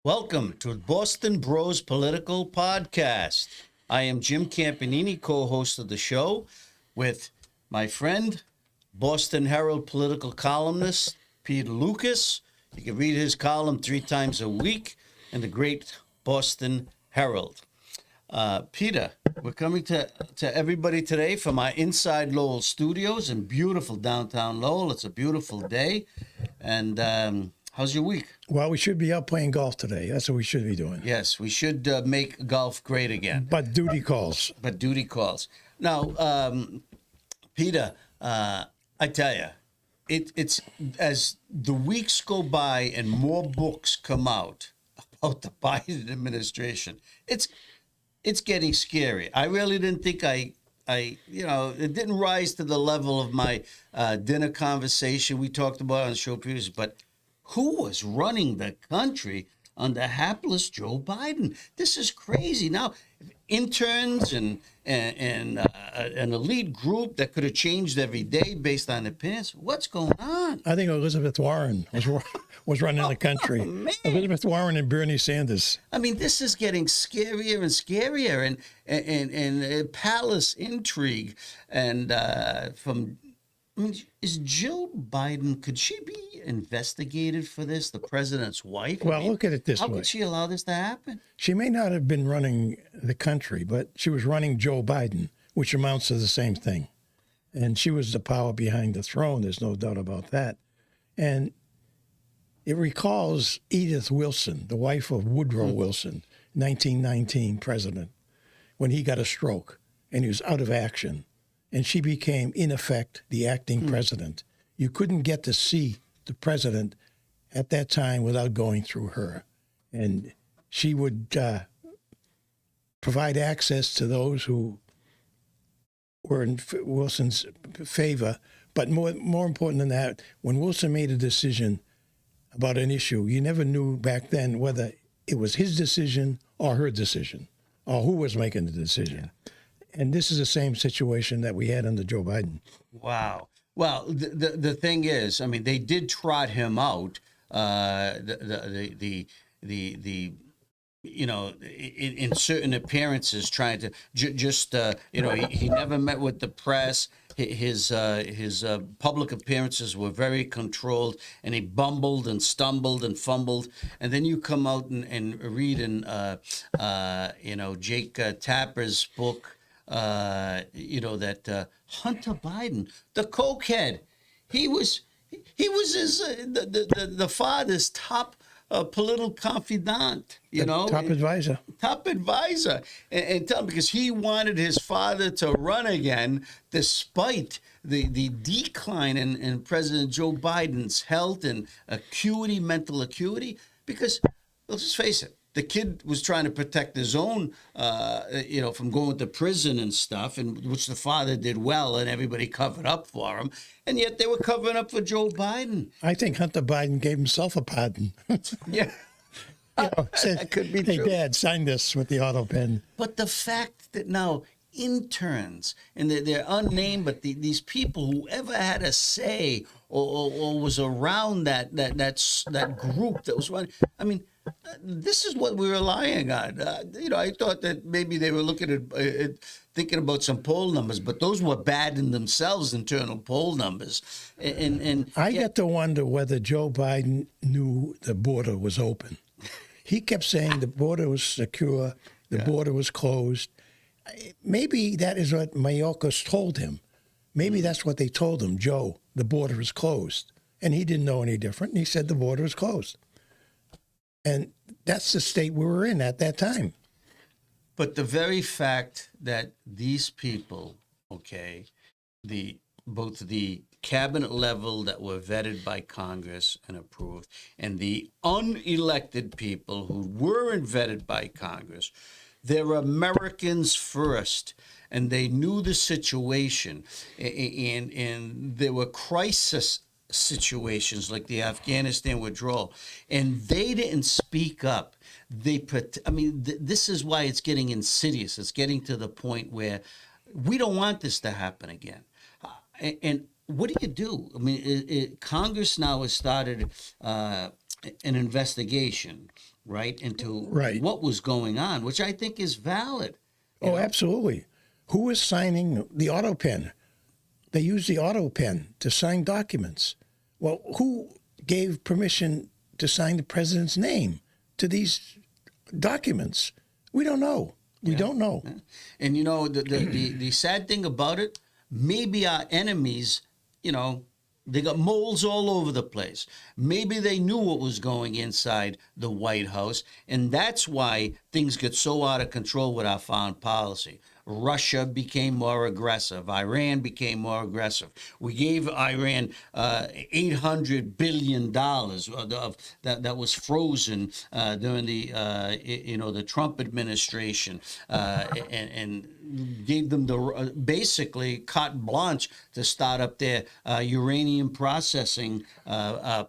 Welcome to Boston Bros Political Podcast. I am Jim Campanini, co-host of the show, with my friend, Boston Herald political columnist, Peter Lucas. You can read his column 3 times a week in the great Boston Herald. Peter, we're coming to everybody today from our Inside Lowell studios in beautiful downtown Lowell. It's a beautiful day. And how's your week? Well, we should be out playing golf today. That's what we should be doing. Yes, we should make golf great again. But duty calls. Now, Peter, I tell you, it's as the weeks go by and more books come out about the Biden administration, it's getting scary. I really didn't think it didn't rise to the level of my dinner conversation we talked about on the show previously, but who was running the country under hapless Joe Biden? This is crazy. Now, interns and an elite group that could have changed every day based on opinions. What's going on? I think Elizabeth Warren was running the country. Man. Elizabeth Warren and Bernie Sanders. I mean, this is getting scarier and scarier, and palace intrigue, and is Jill Biden, could she be investigated for this, the president's wife? Well, look at it this way. How could she allow this to happen? She may not have been running the country, but she was running Joe Biden, which amounts to the same thing. And she was the power behind the throne. There's no doubt about that. And it recalls Edith Wilson, the wife of Woodrow Wilson, 1919 president, when he got a stroke and he was out of action. And she became, in effect, the acting president. You couldn't get to see the president at that time without going through her. And she would provide access to those who were in Wilson's favor. But more important than that, when Wilson made a decision about an issue, you never knew back then whether it was his decision or her decision, or who was making the decision. Yeah. And this is the same situation that we had under Joe Biden. Wow. Well, the thing is, I mean, they did trot him out. In certain appearances, trying to he never met with the press. His public appearances were very controlled, and he bumbled and stumbled and fumbled. And then you come out and read in Jake Tapper's book. That Hunter Biden, the cokehead, he was his the father's top political confidant, top advisor, and tell him, because he wanted his father to run again, despite the decline in President Joe Biden's health and mental acuity, because let's just face it. The kid was trying to protect his own, from going to prison and stuff, and which the father did well, and everybody covered up for him. And yet they were covering up for Joe Biden. I think Hunter Biden gave himself a pardon. Yeah. Said, that could be hey, true. Hey, Dad, sign this with the auto pen. But the fact that now interns, and they're unnamed, but these people, whoever had a say or was around that group that was running, I mean, this is what we're relying on. I thought that maybe they were looking at thinking about some poll numbers, but those were bad in themselves, internal poll numbers. And I got to wonder whether Joe Biden knew the border was open. He kept saying the border was secure, the border was closed. Maybe that is what Mayorkas told him. Maybe that's what they told him, Joe, the border is closed. And he didn't know any different, and he said the border is closed. And that's the state we were in at that time. But the very fact that these people, both the cabinet level that were vetted by Congress and approved, and the unelected people who weren't vetted by Congress, they're Americans first, and they knew the situation, and there were crisis situations like the Afghanistan withdrawal, and they didn't speak up. This is why it's getting insidious. It's getting to the point where we don't want this to happen again. And what do you do? I mean, Congress now has started an investigation, right, into Right. what was going on, which I think is valid. Oh, absolutely. Who was signing the auto pen? They use the auto pen to sign documents. Well, who gave permission to sign the president's name to these documents? We don't know. We don't know. And you know, the sad thing about it, maybe our enemies, you know, they got moles all over the place. Maybe they knew what was going inside the White House, and that's why things get so out of control with our foreign policy. Russia became more aggressive. Iran became more aggressive. We gave Iran $800 billion that was frozen during the Trump administration, and gave them the basically carte blanche to start up their uranium processing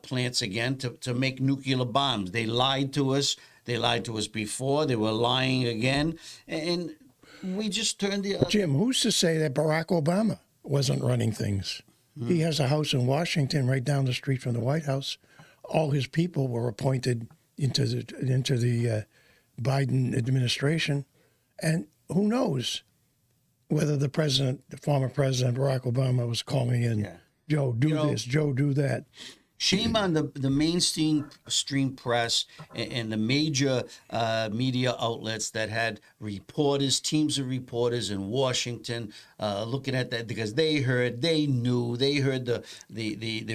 plants again to make nuclear bombs. They lied to us. They lied to us before. They were lying again, and we just turned the other. Jim, who's to say that Barack Obama wasn't running things? He has a house in Washington right down the street from the White House. All his people were appointed into the Biden administration. And who knows whether the former president, Barack Obama, was calling in, Joe, do this, Joe, do that. Shame on the mainstream press and the major media outlets that had teams of reporters in Washington looking at that, because they heard the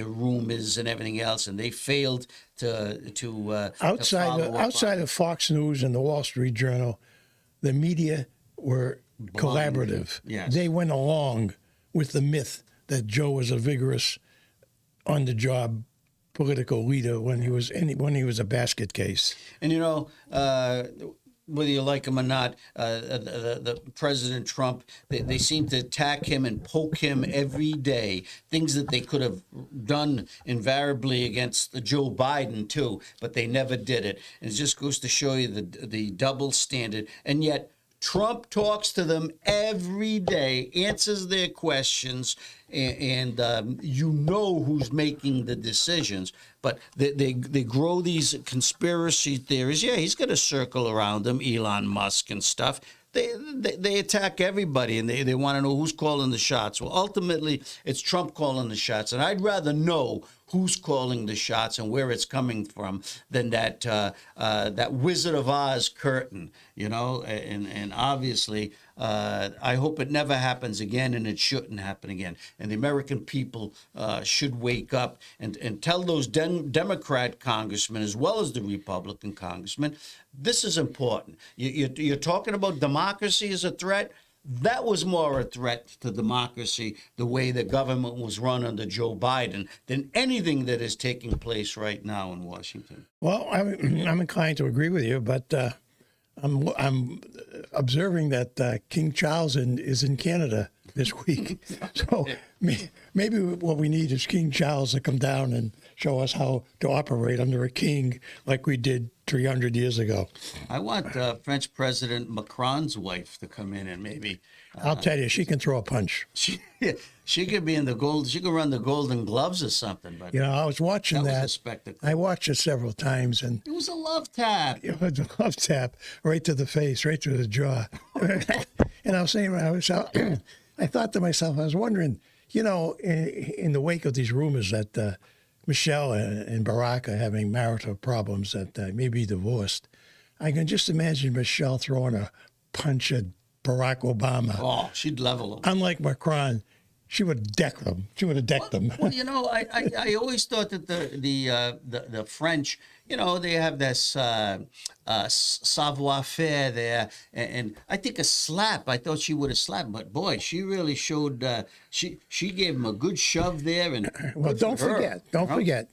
rumors and everything else, and they failed to outside of Fox News and the Wall Street Journal, the media were collaborative. Yes. They went along with the myth that Joe was a vigorous, on-the-job political leader when he was a basket case. And you know, whether you like him or not, the President Trump, they seem to attack him and poke him every day. Things that they could have done invariably against Joe Biden too, but they never did it. And it just goes to show you the double standard. And yet Trump talks to them every day, answers their questions, and you know who's making the decisions. But they grow these conspiracy theories. Yeah, he's got a circle around him, Elon Musk and stuff. They attack everybody, and they want to know who's calling the shots. Well, ultimately, it's Trump calling the shots, and I'd rather know who's calling the shots and where it's coming from than that Wizard of Oz curtain, you know. And obviously, I hope it never happens again, and it shouldn't happen again. And the American people should wake up and tell those Democrat congressmen as well as the Republican congressmen, this is important. You're talking about democracy as a threat. That was more a threat to democracy, the way the government was run under Joe Biden, than anything that is taking place right now in Washington. Well, I'm inclined to agree with you, but I'm observing that King Charles is in Canada this week. So maybe what we need is King Charles to come down and show us how to operate under a king like we did 300 years ago. I want French President Macron's wife to come in and maybe. I'll tell you, she can throw a punch. She could be in the gold. She could run the Golden Gloves or something. But you know, I was watching that. Was a spectacle. I watched it several times, and it was a love tap. It was a love tap right to the face, right to the jaw. And I was saying, I thought to myself, I was wondering, you know, in the wake of these rumors that Michelle and Barack are having marital problems, that may be divorced, I can just imagine Michelle throwing a punch at Barack Obama. Oh, she'd level him. Unlike Macron, she would deck them. She would have decked them. Well, you know, I always thought that the French, you know, they have this savoir-faire there, and I think a slap. I thought she would have slapped, but boy, she really showed. She gave him a good shove there, and well, don't forget.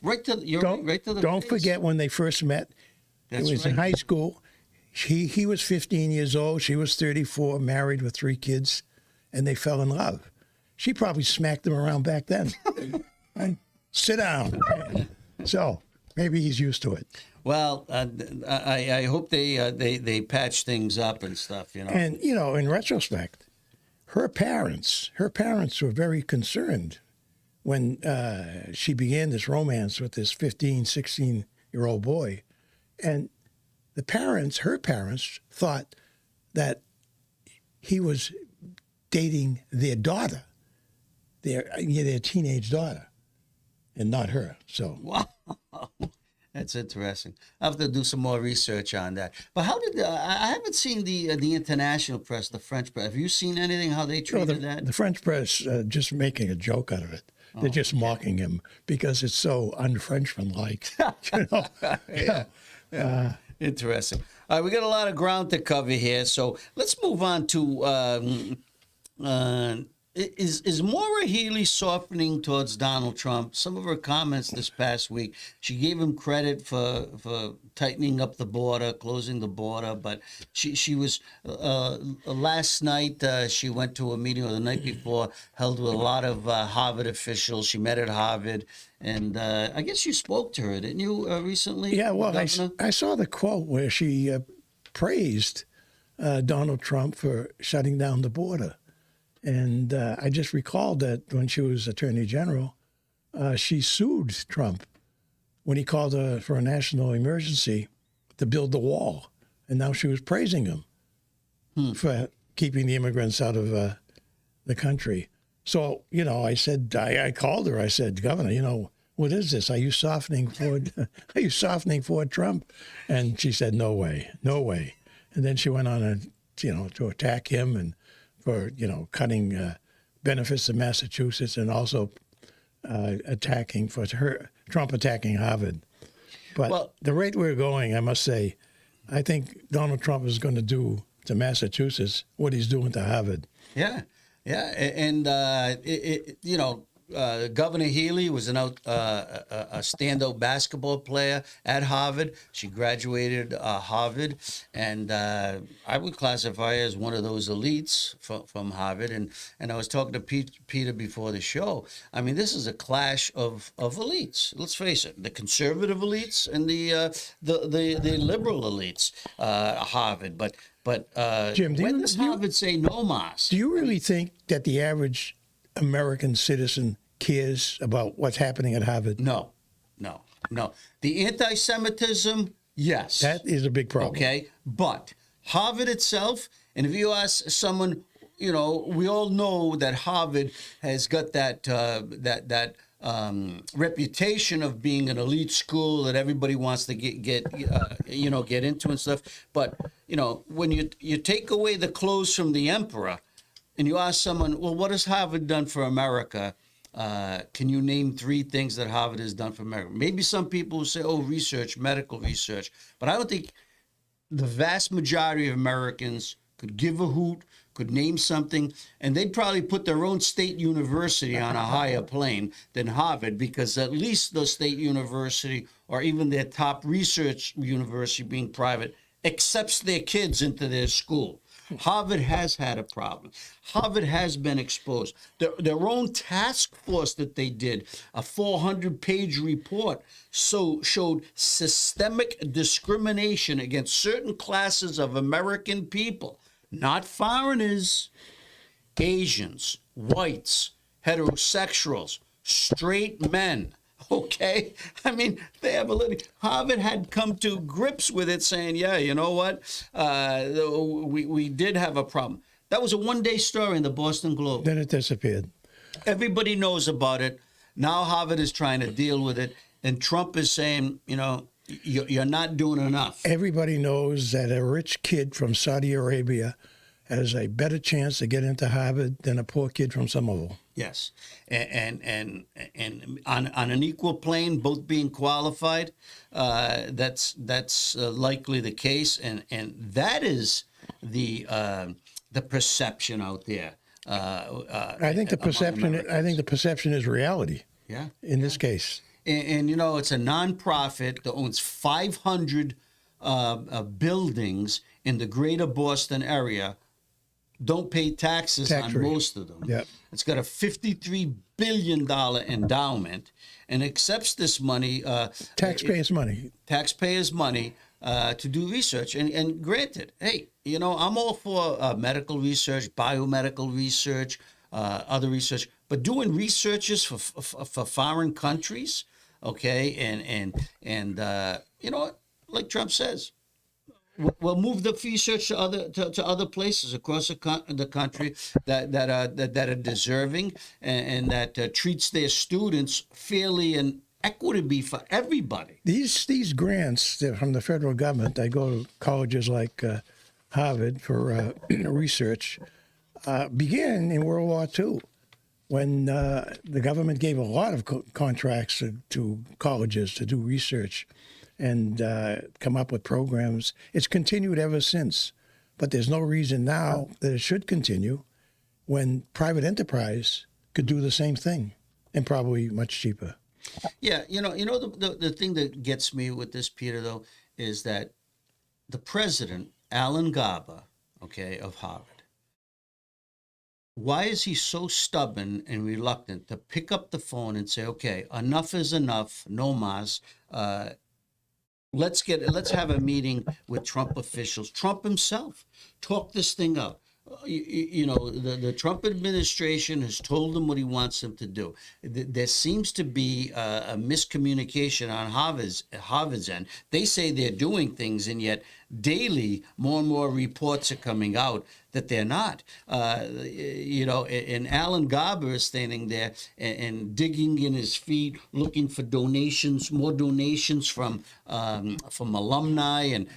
Right to the. Don't face. forget when they first met. That's it was right. in high school. He was 15 years old. She was 34, married with 3 kids, and they fell in love. She probably smacked him around back then. Right? Sit down. So maybe he's used to it. Well, I hope they patch things up and stuff. You know. And you know, in retrospect, her parents were very concerned when she began this romance with this 15, 16 14-year-old boy. And the parents, her parents, thought that he was dating their daughter, their teenage daughter, and not her. So Wow. That's interesting. I have to do some more research on that. But how did I haven't seen the international press, the French press. Have you seen anything how they treated that? the French press just making a joke out of it. They're just mocking him because it's so un-Frenchman-like. You know? Yeah. Interesting. All right, we got a lot of ground to cover here, so let's move on to is Maura Healey softening towards Donald Trump? Some of her comments this past week, she gave him credit for tightening up the border, closing the border, but she was last night she went to a meeting, or the night before, held with a lot of Harvard officials. She met at Harvard, and I guess you spoke to her, didn't you, recently? Yeah, well, I saw the quote where she praised Donald Trump for shutting down the border. And I just recalled that when she was Attorney General, she sued Trump when he called for a national emergency to build the wall. And now she was praising him for keeping the immigrants out of the country. So, you know, I said, I called her. I said, Governor, you know, what is this? Are you softening for Trump? And she said, no way, no way. And then she went on, to attack him and for, cutting benefits to Massachusetts, and also Trump attacking Harvard. But the rate we're going, I must say, I think Donald Trump is going to do to Massachusetts what he's doing to Harvard. Yeah, and Governor Healey was a standout basketball player at Harvard. She graduated Harvard, and I would classify her as one of those elites from Harvard. And I was talking to Peter before the show. I mean, this is a clash of elites. Let's face it, the conservative elites and the liberal elites, Harvard. But Jim, when does Harvard say no mas? Do you really think that the average American citizen cares about what's happening at Harvard? No. The anti-Semitism, yes. That is a big problem. Okay, but Harvard itself, and if you ask someone, we all know that Harvard has got that reputation of being an elite school that everybody wants to get into and stuff. But when you take away the clothes from the emperor, and you ask someone, well, what has Harvard done for America? Can you name 3 things that Harvard has done for America? Maybe some people will say, research, medical research. But I don't think the vast majority of Americans could give a hoot, could name something, and they'd probably put their own state university on a higher plane than Harvard, because at least the state university, or even their top research university being private, accepts their kids into their school. Harvard has had a problem. Harvard has been exposed. Their own task force that they did, a 400-page report, showed systemic discrimination against certain classes of American people, not foreigners, Asians, whites, heterosexuals, straight men. Okay, I mean, they have a little. Harvard had come to grips with it, saying, "Yeah, you know what? We did have a problem." That was a one-day story in the Boston Globe. Then it disappeared. Everybody knows about it. Now Harvard is trying to deal with it, and Trump is saying, you're not doing enough. Everybody knows that a rich kid from Saudi Arabia has a better chance to get into Harvard than a poor kid from Somerville. Yes, and on an equal plane, both being qualified, that's likely the case, and that is the perception out there. I think the perception is reality. Yeah. In this case, and it's a nonprofit that owns 500 buildings in the greater Boston area. Don't pay taxes on most of them. Yep. It's got a $53 billion endowment and accepts this money. Taxpayers' money. Taxpayers' money to do research. And granted, hey, I'm all for medical research, biomedical research, other research. But doing researches for foreign countries, okay? And you know what? Like Trump says, we'll move the research to other places across the country that are deserving and that treats their students fairly and equitably for everybody. These grants from the federal government, they go to colleges like Harvard for research, began in World War II, when the government gave a lot of contracts to colleges to do research and come up with programs. It's continued ever since, but there's no reason now that it should continue when private enterprise could do the same thing and probably much cheaper. Yeah, the thing that gets me with this, Peter, though, is that the president, Alan Garber, okay, of Harvard, why is he so stubborn and reluctant to pick up the phone and say, okay, enough is enough, no mas, let's have a meeting with Trump officials, Trump himself, talk this thing out. The Trump administration has told him what he wants them to do. There seems to be a miscommunication on Harvard's end. They say they're doing things, and yet daily more and more reports are coming out that they're not. And Alan Garber is standing there and digging in his feet, looking for donations, more donations from alumni, and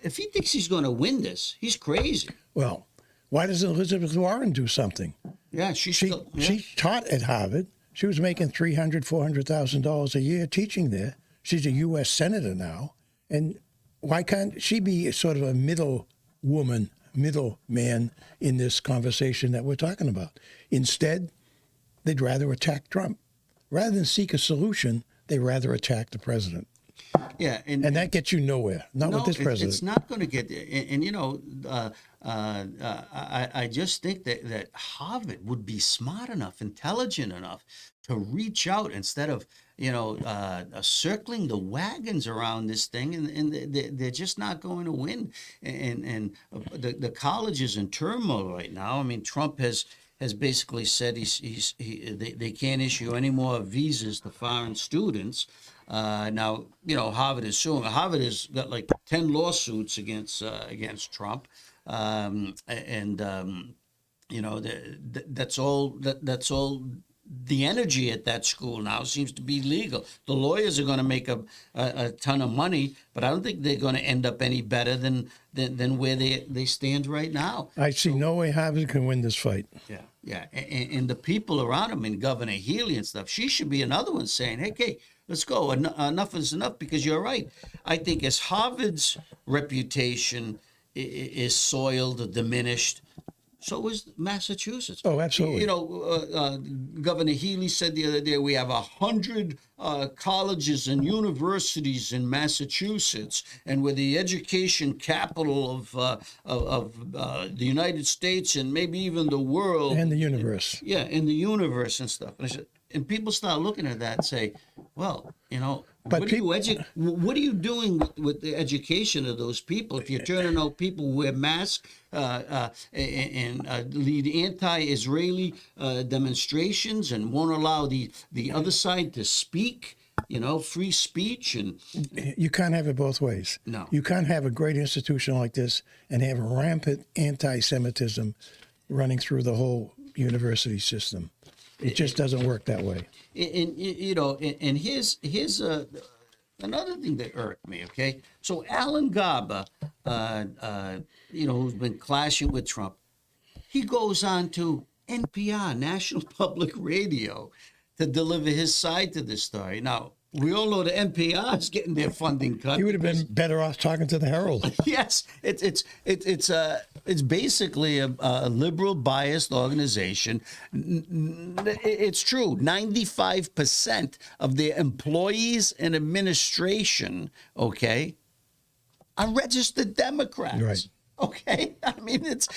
if he thinks he's going to win this, he's crazy. Well, why doesn't Elizabeth Warren do something? Yeah, she taught at Harvard. She was making $300,000-$400,000 a year teaching there. She's a U.S. senator now, and why can't she be sort of a middleman in this conversation that we're talking about? Instead, they'd rather attack Trump. Rather than seek a solution, they'd rather attack the president. Yeah, and that gets you nowhere. Not with this president. It's not going to get there. I just think that Harvard would be smart enough, intelligent enough to reach out instead of circling the wagons around this thing, and they're just not going to win. And the college is in turmoil right now. I mean, Trump has basically said they can't issue any more visas to foreign students. Now, Harvard is suing. Harvard has got like 10 lawsuits against Trump, that's all. That's all. The energy at that school now seems to be legal. The lawyers are going to make a ton of money, but I don't think they're going to end up any better than where they stand right now. I see no way Harvard can win this fight. Yeah. And the people around him, and Governor Healey and stuff, she should be another one saying, hey, let's go. Enough is enough, because you're right. I think as Harvard's reputation is soiled or diminished, so is Massachusetts. Oh, absolutely. Governor Healey said the other day we have 100 colleges and universities in Massachusetts, and we're the education capital of the United States and maybe even the world. And the universe. In the universe and stuff. And I said, and people start looking at that and say, well, but what are you doing with the education of those people if you're turning out people who wear masks and lead anti-Israeli demonstrations and won't allow the other side to speak? Free speech. And you can't have it both ways. No. You can't have a great institution like this and have rampant anti-Semitism running through the whole university system. It just doesn't work that way. And here's another thing that irked me. Okay, so Alan Garber, who's been clashing with Trump, he goes on to NPR, National Public Radio, to deliver his side to this story. Now, we all know the NPR is getting their funding cut. He would have been better off talking to the Herald. Yes, it's basically a liberal biased organization. It's true. 95% of their employees and administration, okay, are registered Democrats. Right. Okay, I mean it's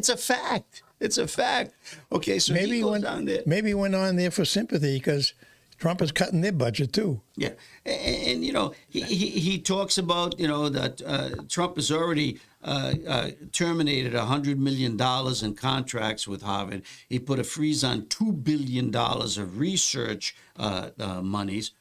a fact. It's a fact. Okay, so maybe he goes down there. Maybe he went on there for sympathy because Trump is cutting their budget too. Yeah, and he talks about that Trump has already terminated $100 million in contracts with Harvard. He put a freeze on $2 billion of research monies.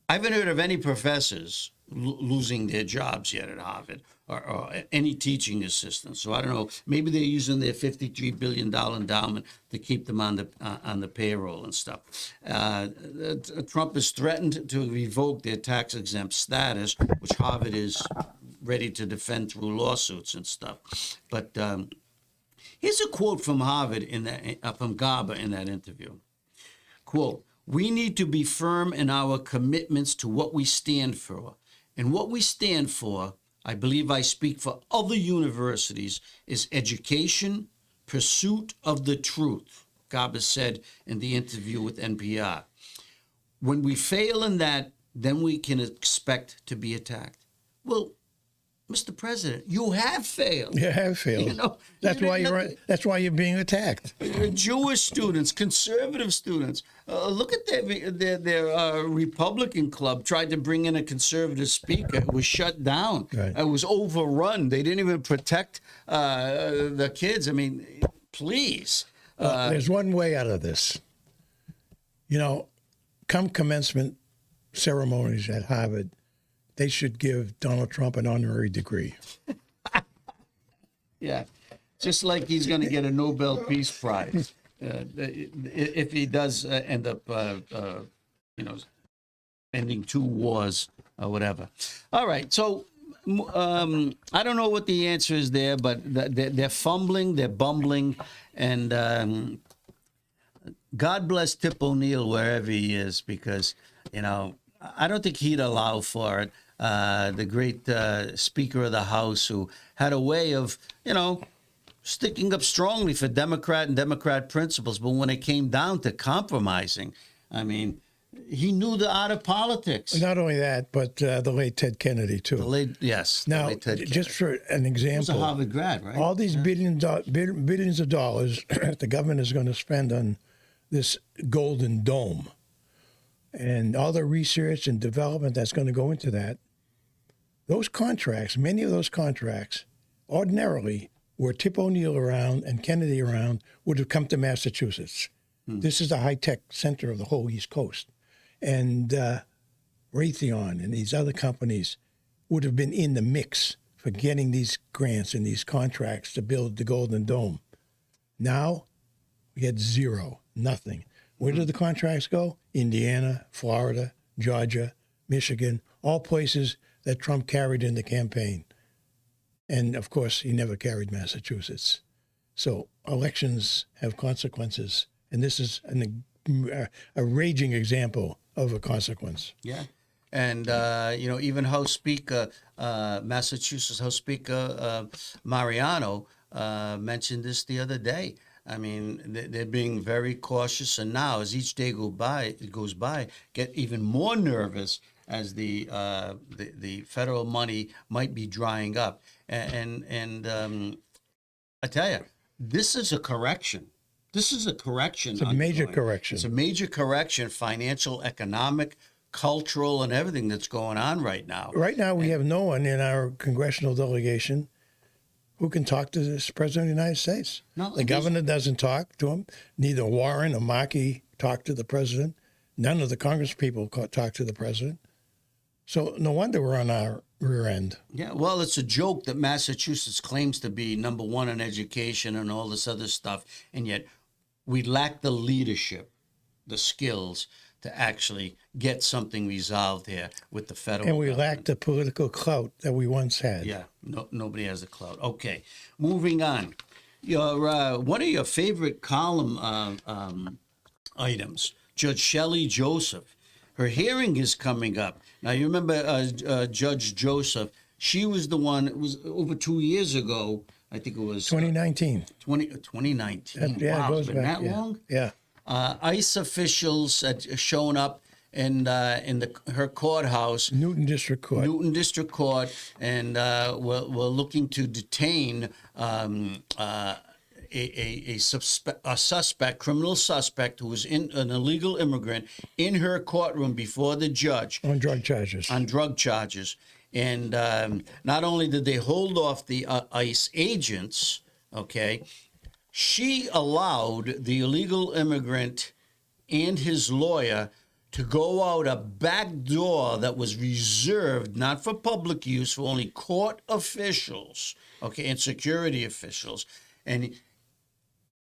I haven't heard of any professors losing their jobs yet at Harvard, or any teaching assistants. So I don't know. Maybe they're using their $53 billion endowment to keep them on the payroll and stuff. Trump has threatened to revoke their tax-exempt status, which Harvard is ready to defend through lawsuits and stuff. But here's a quote from Harvard from GABA in that interview. Quote, "We need to be firm in our commitments to what we stand for. And what we stand for, I believe I speak for other universities, is education, pursuit of the truth," GABA said in the interview with NPR. "When we fail in that, then we can expect to be attacked." Well, Mr. President, you have failed. You have failed. You know, that's why that's why you're being attacked. Jewish students, conservative students. Look at their Republican club tried to bring in a conservative speaker. It was shut down. Right. It was overrun. They didn't even protect the kids. I mean, please. There's one way out of this. You know, come commencement ceremonies at Harvard, they should give Donald Trump an honorary degree. Yeah, just like he's going to get a Nobel Peace Prize if he does end up, ending 2 wars or whatever. All right, so I don't know what the answer is there, but they're fumbling, they're bumbling, and God bless Tip O'Neill wherever he is, because, I don't think he'd allow for it. The great Speaker of the House, who had a way of, sticking up strongly for Democrat and Democrat principles. But when it came down to compromising, I mean, he knew the art of politics. Not only that, but the late Ted Kennedy, too. Now, just for an example. He was a Harvard grad, right? All these billions of dollars the government is going to spend on this Golden Dome, and all the research and development that's going to go into that, those contracts, many of those contracts, ordinarily, were Tip O'Neill around and Kennedy around, would have come to Massachusetts. This is the high-tech center of the whole East Coast. And Raytheon and these other companies would have been in the mix for getting these grants and these contracts to build the Golden Dome. Now, we had zero, nothing. Where did the contracts go? Indiana, Florida, Georgia, Michigan, all places that Trump carried in the campaign. And, of course, he never carried Massachusetts. So elections have consequences, and this is a raging example of a consequence. Yeah. And, even House Speaker, Massachusetts House Speaker Mariano mentioned this the other day. I mean, they're being very cautious, and now as each day goes by, get even more nervous as the federal money might be drying up. And I tell you, this is a correction. This is a correction. It's a major correction. It's a major correction, financial, economic, cultural, and everything that's going on right now. Right now, we have no one in our congressional delegation who can talk to this President of the United States. No, the governor doesn't talk to him. Neither Warren or Markey talk to the president. None of the Congress people talk to the president. So no wonder we're on our rear end. Yeah, well, it's a joke that Massachusetts claims to be number one in education and all this other stuff, and yet we lack the leadership, the skills to actually get something resolved here with the federal And we government. lack the political clout that we once had. Yeah, nobody has the clout. Okay, moving on. Your one of your favorite column items, Judge Shelley Joseph. Her hearing is coming up. Now, you remember Judge Joseph. She was the one, it was over 2 years ago. I think it was 2019. 2019. Yeah, wow, it goes it's been back. that long? Yeah. ICE officials had shown up in her courthouse, Newton District Court. and were looking to detain a suspect, criminal suspect, who was an illegal immigrant in her courtroom before the judge On drug charges. And not only did they hold off the ICE agents, okay, she allowed the illegal immigrant and his lawyer to go out a back door that was reserved not for public use, for only court officials, okay, and security officials. And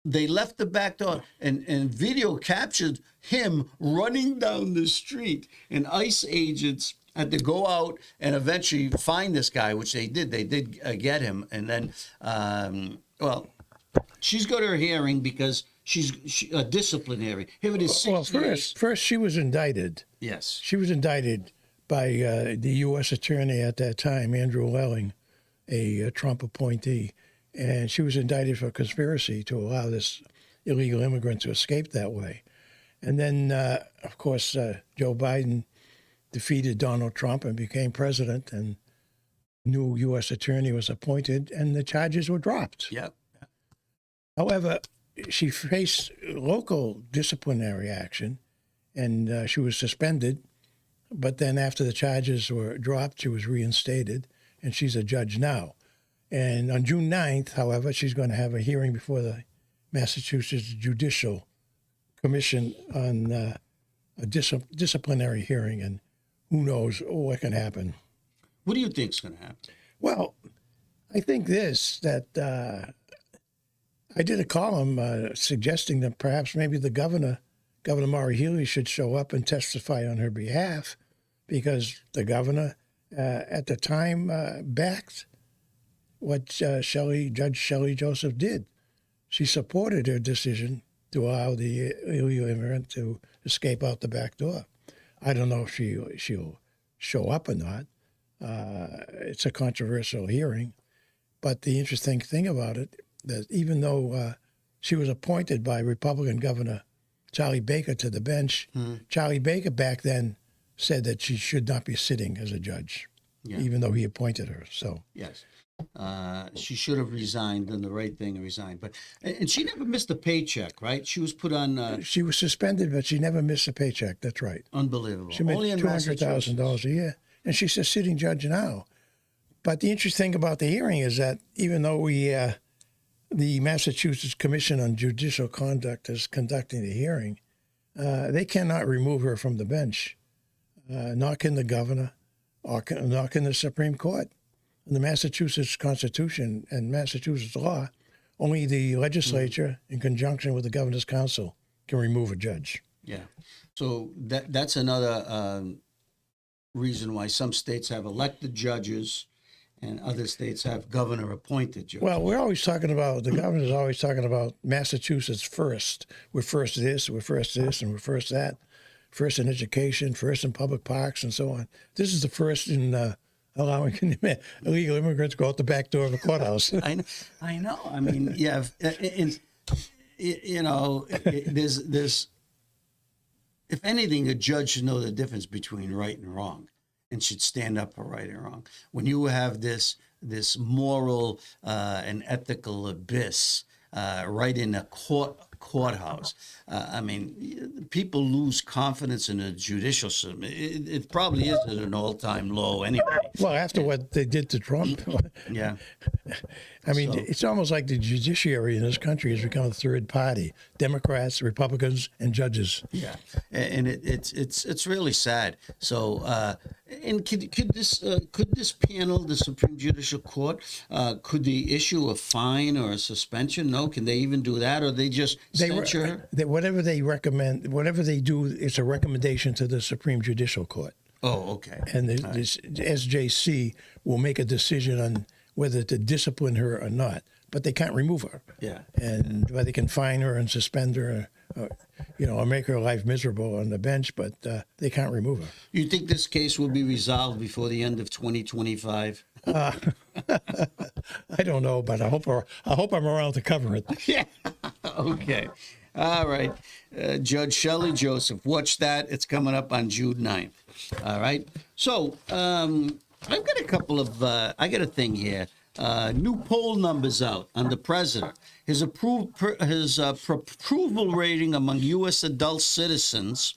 they left the back door, and video captured him running down the street, and ICE agents had to go out and eventually find this guy, which they did. They did get him. And then, well, she's got her hearing because she's a discipline hearing. Here it is 6 years. First she was indicted. Yes. She was indicted by the U.S. attorney at that time, Andrew Welling, a Trump appointee. And she was indicted for conspiracy to allow this illegal immigrant to escape that way. And then, of course, Joe Biden defeated Donald Trump and became president, and new U.S. attorney was appointed, and the charges were dropped. Yep. However, she faced local disciplinary action, and she was suspended. But then after the charges were dropped, she was reinstated, and she's a judge now. And on June 9th, however, she's going to have a hearing before the Massachusetts Judicial Commission on a disciplinary hearing, and who knows what can happen. What do you think's going to happen? Well, I think that I did a column suggesting that perhaps maybe the Governor Maura Healey, should show up and testify on her behalf, because the governor at the time backed what Judge Shelley Joseph did. She supported her decision to allow the illegal immigrant to escape out the back door. I don't know if she'll show up or not. It's a controversial hearing. But the interesting thing about it, that even though she was appointed by Republican Governor Charlie Baker to the bench, Charlie Baker back then said that she should not be sitting as a judge, even though he appointed her. So yes. She should have resigned, done the right thing and resigned. And she never missed a paycheck, right? She was put on. She was suspended, but she never missed a paycheck. That's right. Unbelievable. She made Only in $200,000 a year, and she's a sitting judge now. But the interesting thing about the hearing is that even though the Massachusetts Commission on Judicial Conduct is conducting the hearing, they cannot remove her from the bench. Nor can the governor, nor can the Supreme Court. In the Massachusetts Constitution and Massachusetts law, only the legislature, in conjunction with the Governor's Council, can remove a judge. Yeah. So that's another reason why some states have elected judges and other states have governor-appointed judges. Well, we're always talking about, the governor's always talking about Massachusetts first. We're first this, we're first this, and we're first that. First in education, first in public parks, and so on. This is the first in allowing illegal immigrants to go out the back door of the courthouse. I know. I mean, yeah, and you know, there's if anything, a judge should know the difference between right and wrong, and should stand up for right and wrong. When you have this moral and ethical abyss right in a courthouse, I mean, people lose confidence in the judicial system. It probably is at an all-time low anyway. Well, after what they did to Trump. Yeah. I mean, it's almost like the judiciary in this country has become a third party: Democrats, Republicans, and judges. Yeah, and it's really sad. So, and could this panel, the Supreme Judicial Court, could they issue a fine or a suspension? No, can they even do that, or they just censure? Whatever they recommend, whatever they do, it's a recommendation to the Supreme Judicial Court. Oh, okay. And this SJC will make a decision on whether to discipline her or not, but they can't remove her. Yeah. And they can fine her and suspend her, or make her life miserable on the bench, but they can't remove her. You think this case will be resolved before the end of 2025? I don't know, but I hope I'm around to cover it. Yeah. Okay. All right. Judge Shelley Joseph, watch that. It's coming up on June 9th. All right. So I've got a couple of, I got a thing here. New poll numbers out on the president. His approval rating among U.S. adult citizens,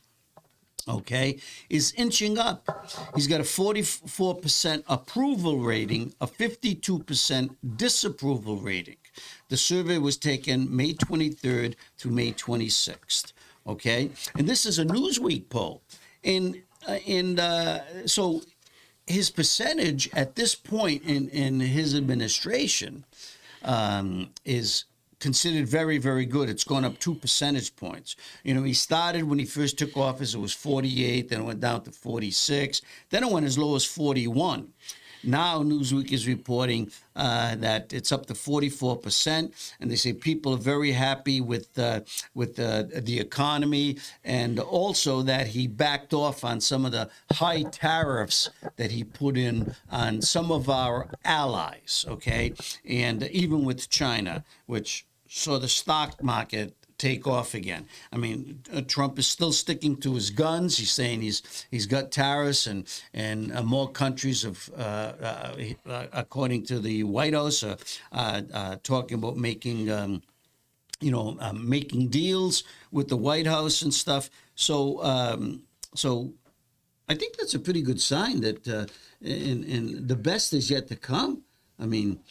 okay, is inching up. He's got a 44% approval rating, a 52% disapproval rating. The survey was taken May 23rd through May 26th. Okay, and this is a Newsweek poll, and so his percentage at this point in his administration is considered very, very good. It's gone up 2 percentage points. You know, he started when he first took office, it was 48, then it went down to 46, then it went as low as 41. Now Newsweek is reporting that it's up to 44%, and they say people are very happy with the economy, and also that he backed off on some of the high tariffs that he put in on some of our allies, okay, and even with China, which saw the stock market take off again. I mean, Trump is still sticking to his guns. He's saying he's got tariffs and more countries have, according to the White House, talking about making making deals with the White House and stuff. So so I think that's a pretty good sign that and the best is yet to come. I mean,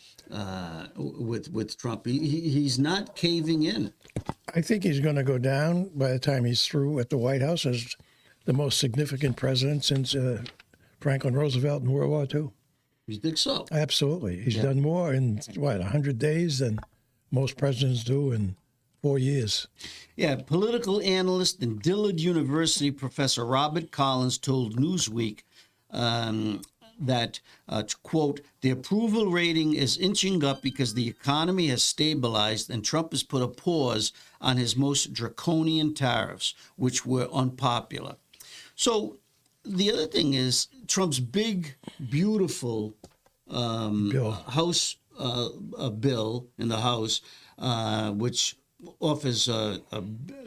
with Trump, he's not caving in. I think he's going to go down by the time he's through at the White House as the most significant president since Franklin Roosevelt in World War II. You think so? Absolutely. He's done more in, 100 days than most presidents do in 4 years. Yeah, political analyst and Dillard University professor Robert Collins told Newsweek that, quote, the approval rating is inching up because the economy has stabilized and Trump has put a pause on his most draconian tariffs, which were unpopular. So the other thing is Trump's big, beautiful House bill in the House, which offers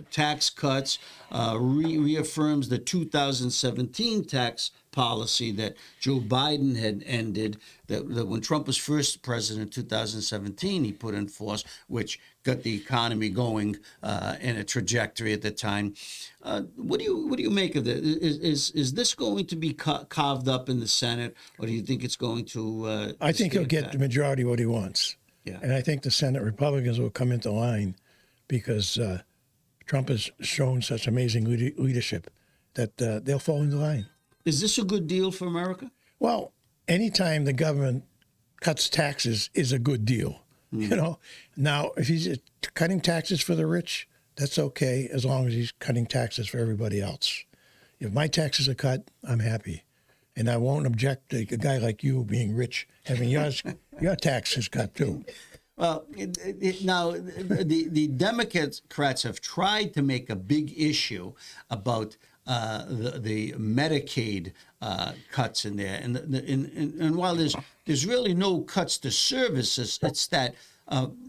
tax cuts, reaffirms the 2017 tax policy that Joe Biden had ended, that when Trump was first president in 2017, he put in force, which got the economy going in a trajectory at the time. What do you make of this? Is this going to be carved up in the Senate, or do you think it's going to? I think he'll get the majority what he wants. Yeah. And I think the Senate Republicans will come into line because Trump has shown such amazing leadership that they'll fall into line. Is this a good deal for America? Well, anytime the government cuts taxes is a good deal. You know, now if he's cutting taxes for the rich, that's okay as long as he's cutting taxes for everybody else. If my taxes are cut, I'm happy, and I won't object to a guy like you being rich having your taxes cut too. Well, now the Democrats have tried to make a big issue about the Medicaid cuts in there, and while there's really no cuts to services, it's that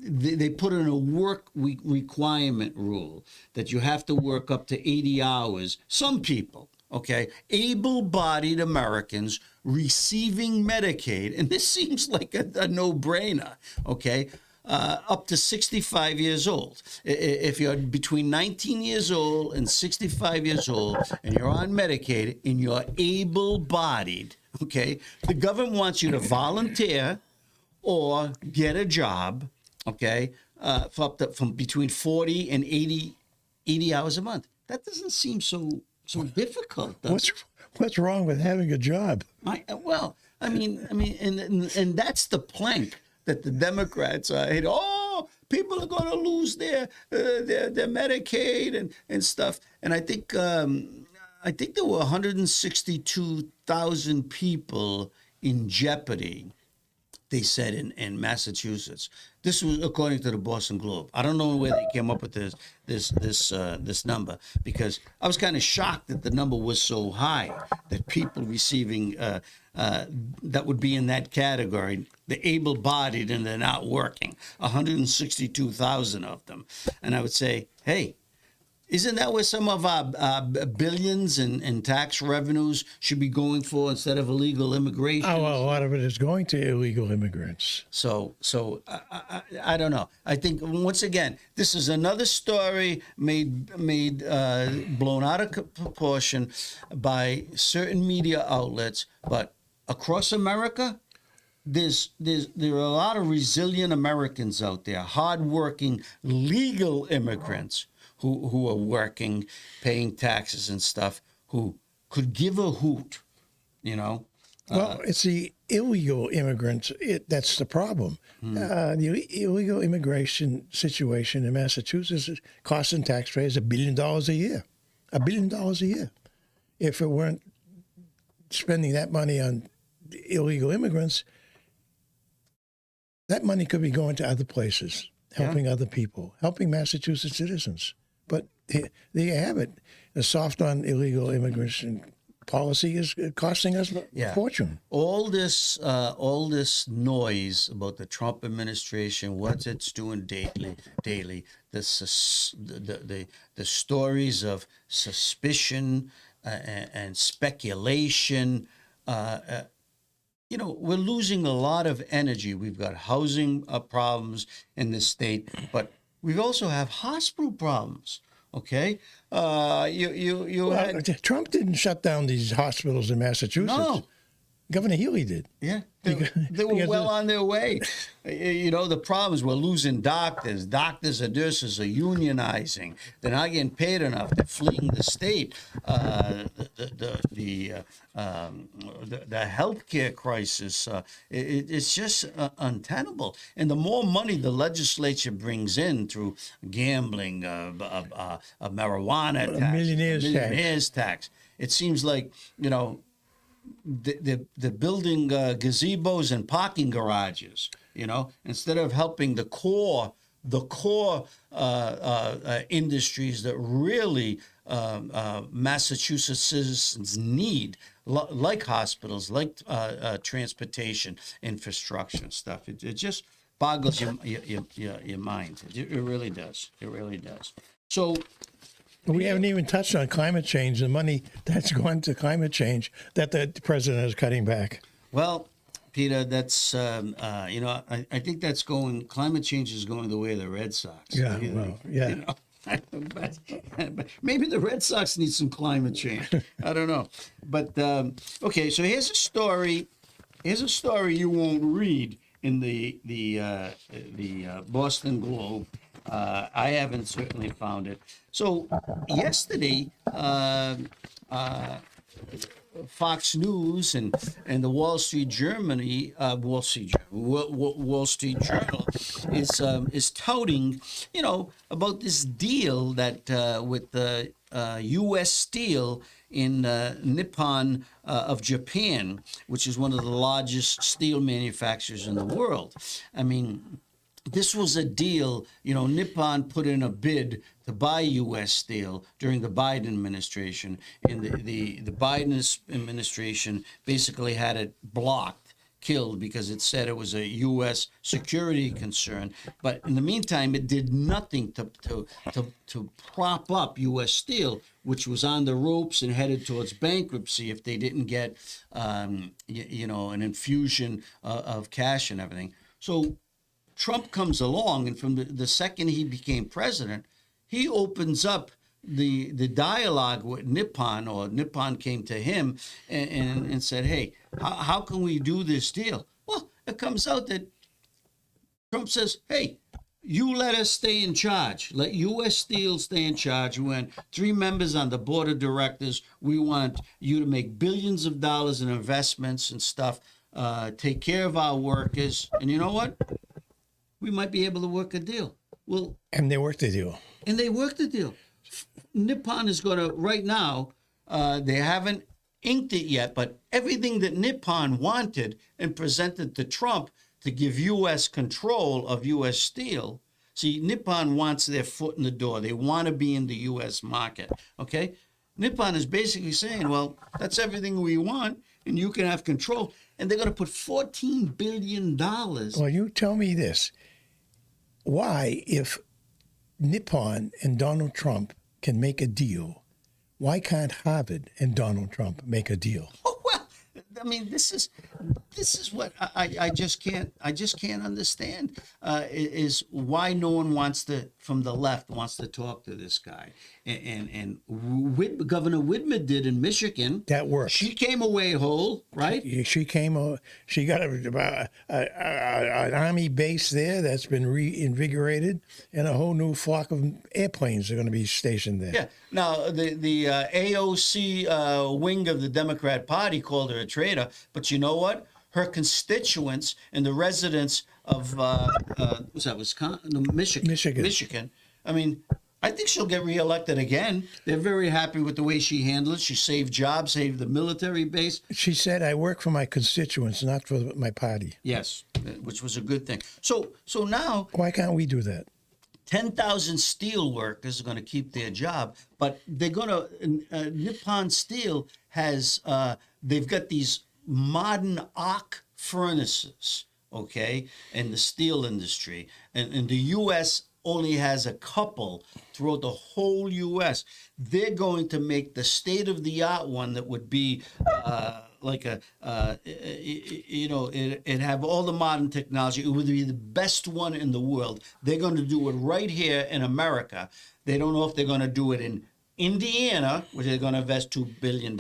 they put in a work week requirement rule that you have to work up to 80 hours. Some people, okay, able-bodied Americans receiving Medicaid, and this seems like a no-brainer, okay, up to 65 years old. If you're between 19 years old and 65 years old and you're on Medicaid and you're able-bodied, okay, the government wants you to volunteer or get a job, okay, for up to, from between 40 and 80 hours a month. That doesn't seem so difficult. What's wrong with having a job? And that's the plank that the Democrats are. Oh, people are going to lose their Medicaid and stuff. And I think there were 162,000 people in jeopardy, they said, in Massachusetts. This was according to the Boston Globe. I don't know where they came up with this number, because I was kind of shocked that the number was so high, that people receiving that would be in that category, the able-bodied and they're not working, 162,000 of them. And I would say, hey, isn't that where some of our billions in tax revenues should be going for instead of illegal immigration? Oh, well, a lot of it is going to illegal immigrants. So I don't know. I think, once again, this is another story made blown out of proportion by certain media outlets. But across America, there are a lot of resilient Americans out there, hardworking, legal immigrants, who are working, paying taxes and stuff, who could give a hoot, you know. Well, it's the illegal immigrants. That's the problem. The illegal immigration situation in Massachusetts is costing taxpayers $1 billion a year. $1 billion a year. If it weren't spending that money on illegal immigrants, that money could be going to other places, helping other people, helping Massachusetts citizens. But there you have it. The soft on illegal immigration policy is costing us a fortune. All this noise about the Trump administration, what it's doing daily, the stories of suspicion and speculation. You know, we're losing a lot of energy. We've got housing problems in this state, but we also have hospital problems. Okay, Trump didn't shut down these hospitals in Massachusetts. No. Governor Healey did. Yeah, they were well on their way. You know, the problem is we're losing doctors. Doctors and nurses are unionizing. They're not getting paid enough. They're fleeing the state. The healthcare crisis. It's just untenable. And the more money the legislature brings in through gambling, marijuana tax, millionaires tax, it seems like, you know, they're building gazebos and parking garages, you know, instead of helping the core industries that really Massachusetts citizens need, like hospitals, like transportation infrastructure and stuff. It just boggles your mind. It really does. It really does. So. We haven't even touched on climate change, the money that's going to climate change that the president is cutting back. Well, Peter, that's, you know, I think that's going, climate change is going the way of the Red Sox. Yeah, well, yeah. You know? But maybe the Red Sox need some climate change. I don't know. But, okay, so here's a story. Here's a story you won't read in the Boston Globe. I haven't certainly found it. So yesterday, Fox News and the Wall Street Journal is touting, you know, about this deal that with the U.S. Steel in Nippon of Japan, which is one of the largest steel manufacturers in the world. I mean, this was a deal, you know, Nippon put in a bid to buy U.S. Steel during the Biden administration, and the Biden administration basically had it blocked, killed, because it said it was a U.S. security concern. But in the meantime, it did nothing to prop up U.S. Steel, which was on the ropes and headed towards bankruptcy if they didn't get, you know, an infusion of cash and everything. So Trump comes along, and from the second he became president, he opens up the dialogue with Nippon, or Nippon came to him and said, hey, how can we do this deal? Well, it comes out that Trump says, hey, you let us stay in charge. Let U.S. Steel stay in charge. We want 3 members on the board of directors. We want you to make billions of dollars in investments and stuff, take care of our workers. And you know what? We might be able to work a deal. Well, and they worked the deal. And they worked the deal. Nippon is going to, right now, they haven't inked it yet, but everything that Nippon wanted and presented to Trump to give U.S. control of U.S. Steel. See, Nippon wants their foot in the door. They want to be in the U.S. market, okay? Nippon is basically saying, well, that's everything we want, and you can have control. And they're going to put $14 billion. Well, you tell me this. Why, if Nippon and Donald Trump can make a deal, why can't Harvard and Donald Trump make a deal? Oh, well, I mean, this is this is what I just can't understand is why no one wants to from the left wants to talk to this guy. Governor Whitmer did in Michigan. That worked. She came away whole, right? She came. She got an army base there that's been reinvigorated, and a whole new flock of airplanes are going to be stationed there. Yeah. Now the AOC wing of the Democrat Party called her a traitor, but you know what? Her constituents and the residents of was that Wisconsin? No, Michigan. I mean, I think she'll get reelected again. They're very happy with the way she handled it. She saved jobs, saved the military base. She said, "I work for my constituents, not for my party." Yes, which was a good thing. So now, why can't we do that? 10,000 steel workers are going to keep their job, but they're going to. Nippon Steel has. They've got these modern arc furnaces, okay, in the steel industry, and the U.S. only has a couple throughout the whole U.S. They're going to make the state-of-the-art one that would be like a, it have all the modern technology. It would be the best one in the world. They're going to do it right here in America. They don't know if they're going to do it in Indiana, where they're going to invest $2 billion,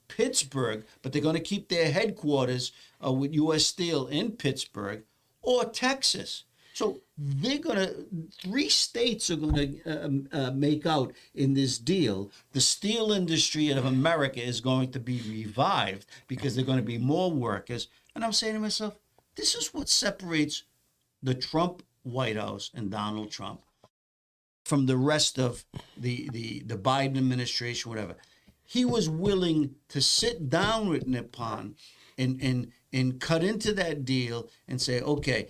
Pittsburgh, but they're going to keep their headquarters with U.S. Steel in Pittsburgh, or Texas. So they're going to, 3 states are going to make out in this deal. The steel industry of America is going to be revived because there are going to be more workers. And I'm saying to myself, this is what separates the Trump White House and Donald Trump from the rest of the Biden administration, whatever. He was willing to sit down with Nippon and cut into that deal and say, okay,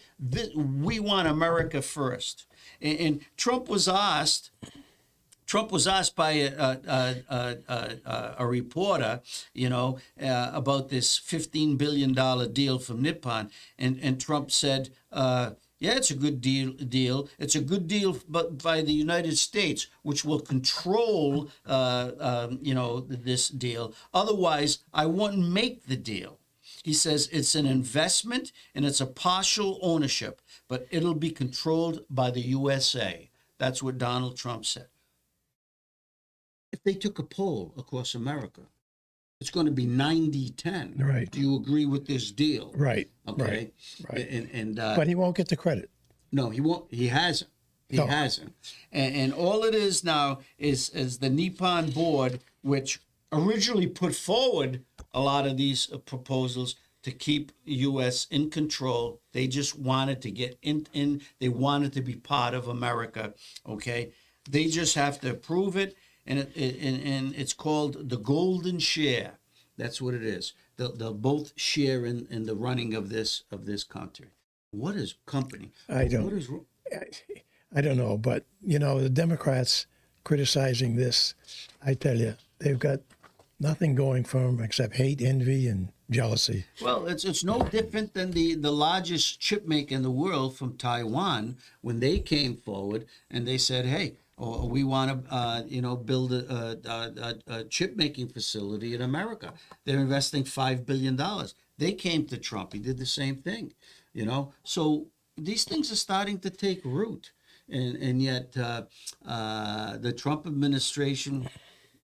we want America first. And Trump was asked by a reporter, about this $15 billion deal from Nippon, and Trump said, yeah, it's a good deal. It's a good deal, but by the United States, which will control, this deal. Otherwise, I wouldn't make the deal. He says it's an investment and it's a partial ownership, but it'll be controlled by the USA. That's what Donald Trump said. If they took a poll across America, it's going to be 90-10. Right. Do you agree with this deal? Right. Okay. Right. But he won't get the credit. No, he won't. He hasn't. He hasn't. And all it is now is the Nippon board, which originally put forward a lot of these proposals to keep U.S. in control. They just wanted to get in. They wanted to be part of America. Okay. They just have to approve it. And it's called the golden share. That's what it is. They'll both share in the running of this country. What is company? I don't know, but the Democrats criticizing this, I tell you, they've got nothing going for them except hate, envy, and jealousy. Well, it's no different than the largest chip maker in the world from Taiwan when they came forward and they said, hey, we want to, build a chip making facility in America. They're investing $5 billion. They came to Trump. He did the same thing, So these things are starting to take root, and yet the Trump administration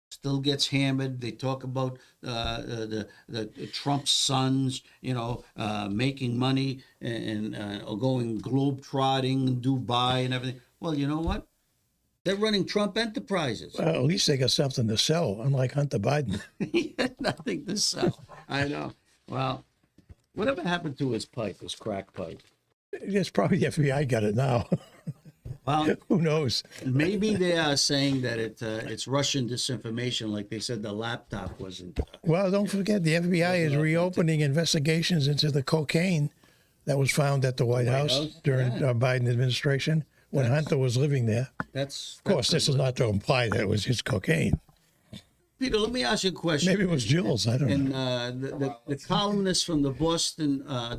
still gets hammered. They talk about the Trump sons, making money and going globe-trotting in Dubai and everything. Well, you know what? They're running Trump Enterprises. Well, at least they got something to sell, unlike Hunter Biden. He had nothing to sell. I know. Well, whatever happened to his pipe, his crack pipe? It's probably the FBI got it now. Well, who knows? Maybe they are saying that it's Russian disinformation, like they said the laptop wasn't. Well, don't forget, the FBI is reopening investigations into the cocaine that was found at the White House during Biden administration. When Hunter was living there. Of course, this is not to imply that it was his cocaine. Peter, let me ask you a question. Maybe it was Jill's. I don't know. And the columnist from the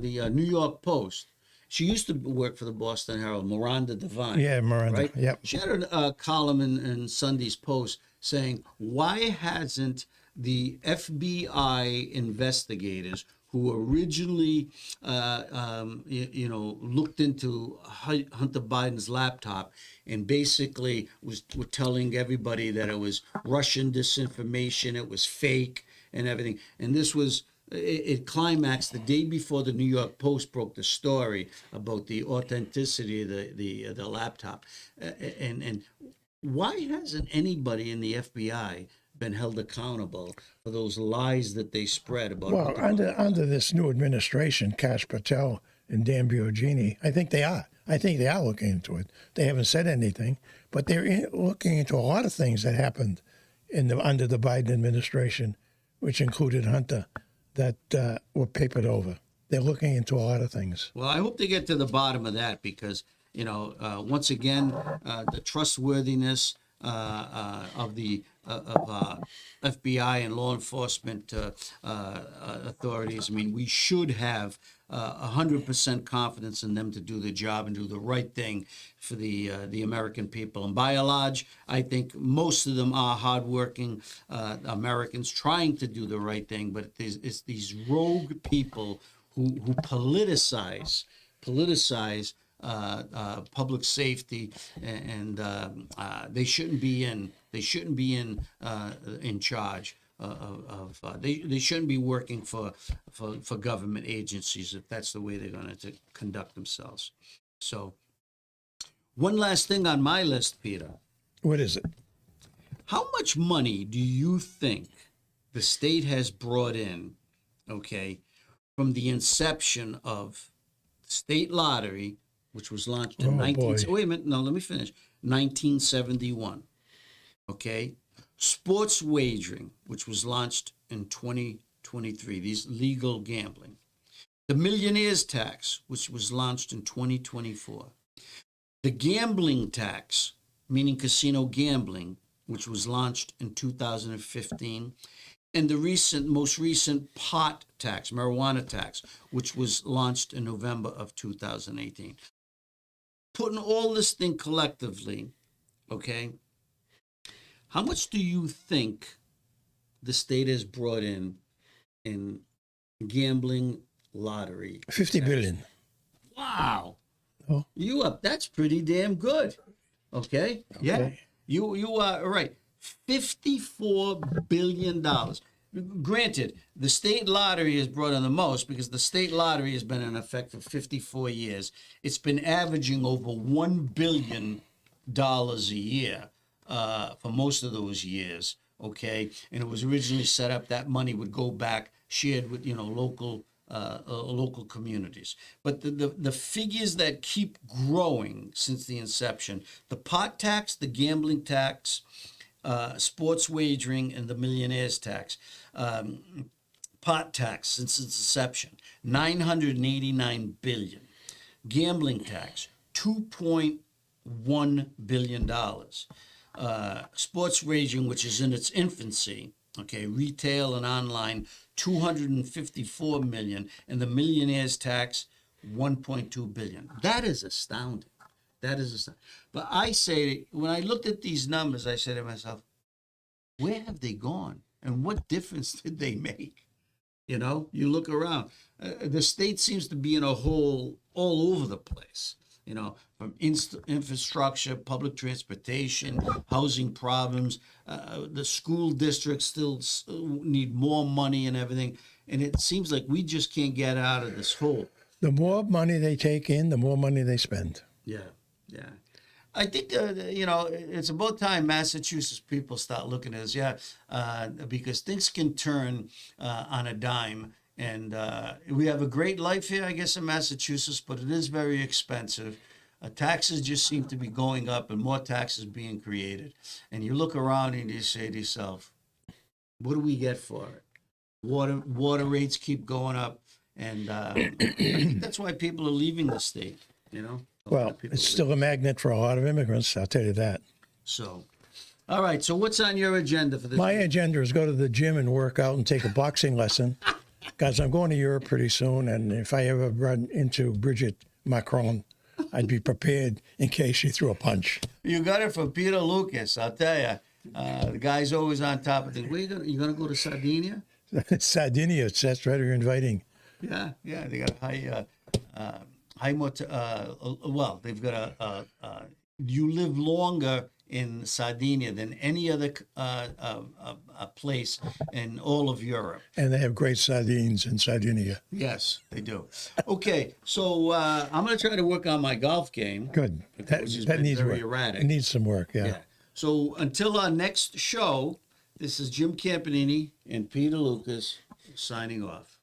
the New York Post, she used to work for the Boston Herald, Miranda Devine. Yeah, Miranda. Right? Yep. She had a column in Sunday's Post saying, why hasn't the FBI investigators who originally, looked into Hunter Biden's laptop and basically were telling everybody that it was Russian disinformation, it was fake and everything. And this was, it climaxed the day before the New York Post broke the story about the authenticity of the laptop. And why hasn't anybody in the FBI been held accountable for those lies that they spread about? Well, under this new administration, Kash Patel and Dan Biogini, I think they are. I think they are looking into it. They haven't said anything, but they're looking into a lot of things that happened under the Biden administration, which included Hunter, that were papered over. They're looking into a lot of things. Well, I hope they get to the bottom of that because, once again, the trustworthiness of the FBI and law enforcement authorities. I mean, we should have 100% confidence in them to do the job and do the right thing for the American people. And by and large, I think most of them are hardworking Americans trying to do the right thing. But it's these rogue people who politicize public safety, and they shouldn't be in. They shouldn't be in charge of. They shouldn't be working for government agencies if that's the way they're going to conduct themselves. So, one last thing on my list, Peter. What is it? How much money do you think the state has brought in? Okay, from the inception of the state lottery, which was launched in 1971. Okay. Sports wagering, which was launched in 2023, these legal gambling. The millionaire's tax, which was launched in 2024. The gambling tax, meaning casino gambling, which was launched in 2015. And the most recent pot tax, marijuana tax, which was launched in November of 2018. Putting all this thing collectively, okay, how much do you think the state has brought in gambling lottery? 50 billion. Wow. Oh. You up? That's pretty damn good. Okay. Yeah. You are right. $54 billion. Granted, the state lottery has brought in the most because the state lottery has been in effect for 54 years. It's been averaging over $1 billion a year for most of those years. Okay, and it was originally set up that money would go back shared with local communities. But the figures that keep growing since the inception: the pot tax, the gambling tax, sports wagering, and the millionaire's tax. Pot tax since its inception, $989 billion. Gambling tax, $2.1 billion. Sports wagering, which is in its infancy, okay, retail and online, $254 million, and the millionaire's tax, $1.2 billion. That is astounding. That is astounding. But I say, when I looked at these numbers, I said to myself, where have they gone? And what difference did they make? You look around. The state seems to be in a hole all over the place. From infrastructure, public transportation, housing problems. The school districts still need more money and everything. And it seems like we just can't get out of this hole. The more money they take in, the more money they spend. Yeah. I think, it's about time Massachusetts people start looking at this, because things can turn on a dime. And we have a great life here, I guess, in Massachusetts, but it is very expensive. Taxes just seem to be going up and more taxes being created. And you look around and you say to yourself, what do we get for it? Water rates keep going up. And I think that's why people are leaving the state, Well, it's still a magnet for a lot of immigrants, I'll tell you that. So, all right. So what's on your agenda for this My week? agenda is go to the gym and work out and take a boxing lesson. Guys, I'm going to Europe pretty soon, and if I ever run into Bridget Macron, I'd be prepared in case she threw a punch. You got it from Peter Lucas, I'll tell you. The guy's always on top of things. Where you going to go to Sardinia? Sardinia, that's right, you're inviting Yeah, yeah, they got high well, they've got you live longer in Sardinia than any other place in all of Europe. And they have great sardines in Sardinia. Yes, they do. Okay, so I'm going to try to work on my golf game. Good. Which has That been needs very work. erratic. It needs some work, yeah. Yeah. So until our next show, this is Jim Campanini and Peter Lucas signing off.